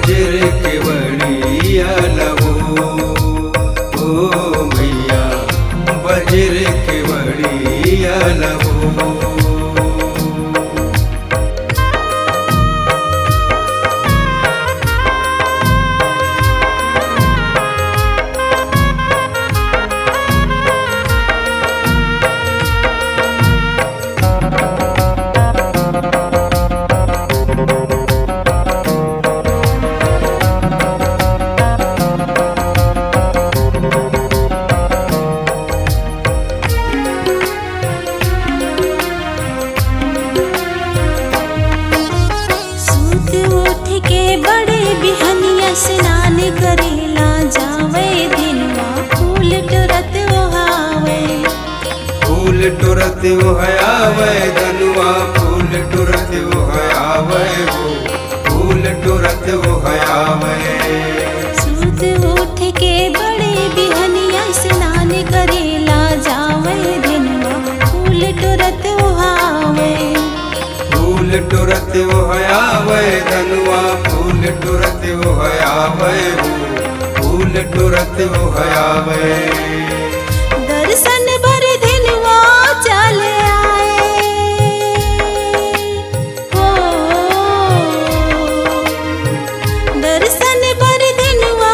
बजर के बड़िया लहो, ओ मैया बजर के बड़िया लहो। स्नान करेला जावे दिनवा फूल टुरत ओहावे, फूल टुरत ओहावे धनुआ फूल टुरत ओहावे हो, फूल टुरत ओहावे। सूत उठ के बड़े बिहनिया स्नान करेला जावे दिनवा फूल टुरत ओहावे, फूल टुरत ओहावे धनुआ फूल टुरत ओहावे हो, फूल टुरत ओहावे। दर्शन भर दिनवा चले आए हो, दर्शन भर दिनवा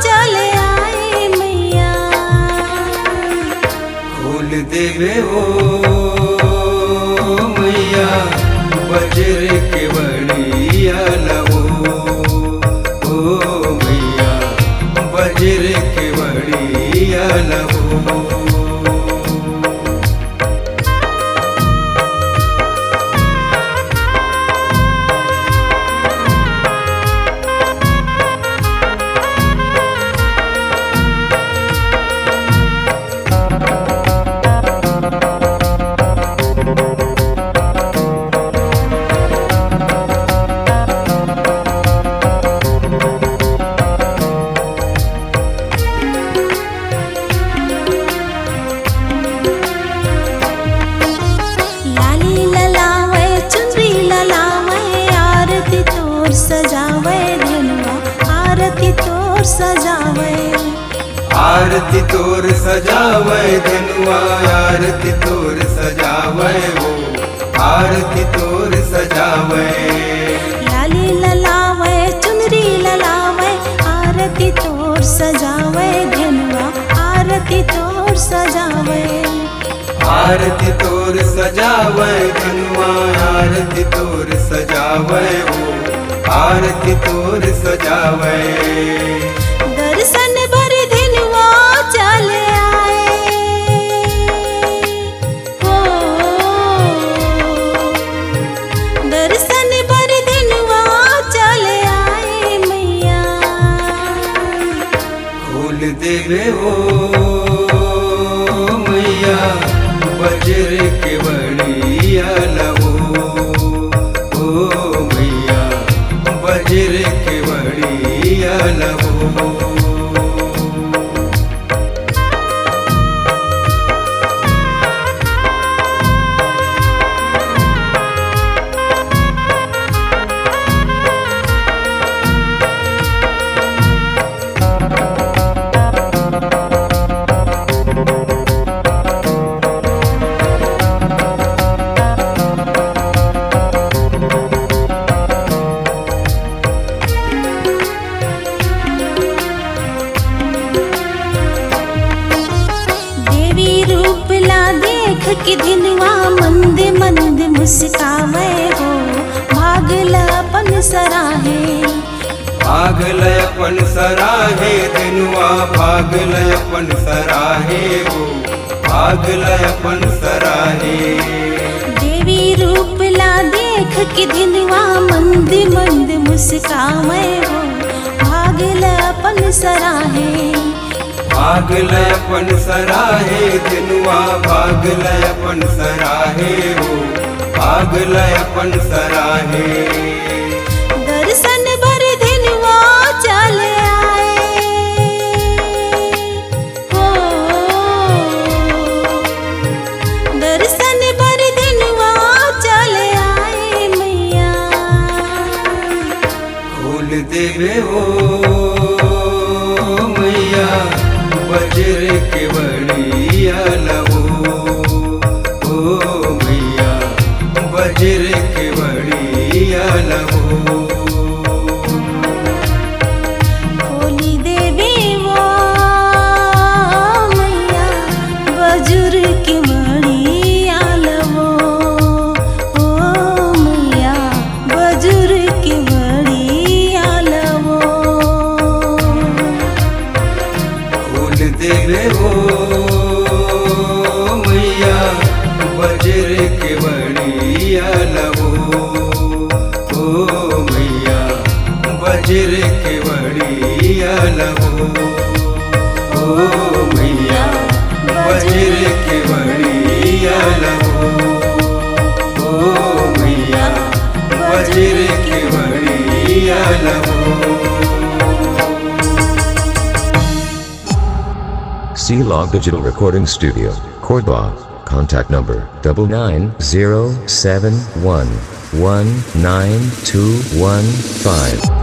चले आए मैया। खोल देवे हो मैया बजर के बड़िया लहो, ओ मैया बजर के बड़िया लहो। सजावे धनुआ आरती तोर सजावे, आरती तोर सजावे धनुआ आरती तोर सजावे हो, आरती तोर सजावे। लाली ललावे चुनरी ललावे आरती तोर सजावे धनुआ आरती तोर सजावे, आरती तोर सजावे धनुआ आरती तोर सजावे हो, आरती तोर सजावे। दर्शन भर दिनवा चले आए हो, दर्शन भर दिनवा चले आए मैया। खोल देवे हो मैया बजर के बड़िया लहो, ओ मैया बजर के बड़िया लहो। कि दिनवा मंद मंद मुस्कावे हो, भागल अपन सराहे, भागल अपन सराहे दिनवा भागल अपन सराहे हो, भागल अपन सराहे। देवी रूप ला देख कि दिनवा मंद मंद मुस्कावे हो, भागल अपन सराहे, भागल अपन सराहे दिनवा भागल अपन सराहे हो, भागल अपन सराहे। दर्शन भर दिनवा चले आए हो, दर्शन भर दिनवा चले आए मैया। खोल खोल देवे हो मैया वज्र के बड़िया लहो ओ मैया वज्र के बड़िया लहो खोली देवी वो मैया वज्र के बड़िया लवो ओ मैया वज्र के बड़िया लवो खोल देवे हो मैया वज्र के बड़िया लहो ओ मैया वज्र के बड़िया लहो ओ मैया वज्र के बड़िया लहो ओ मैया वज्र के बड़िया लहो C-Log Digital Recording Studio, Cordoba. Contact number 99071192115.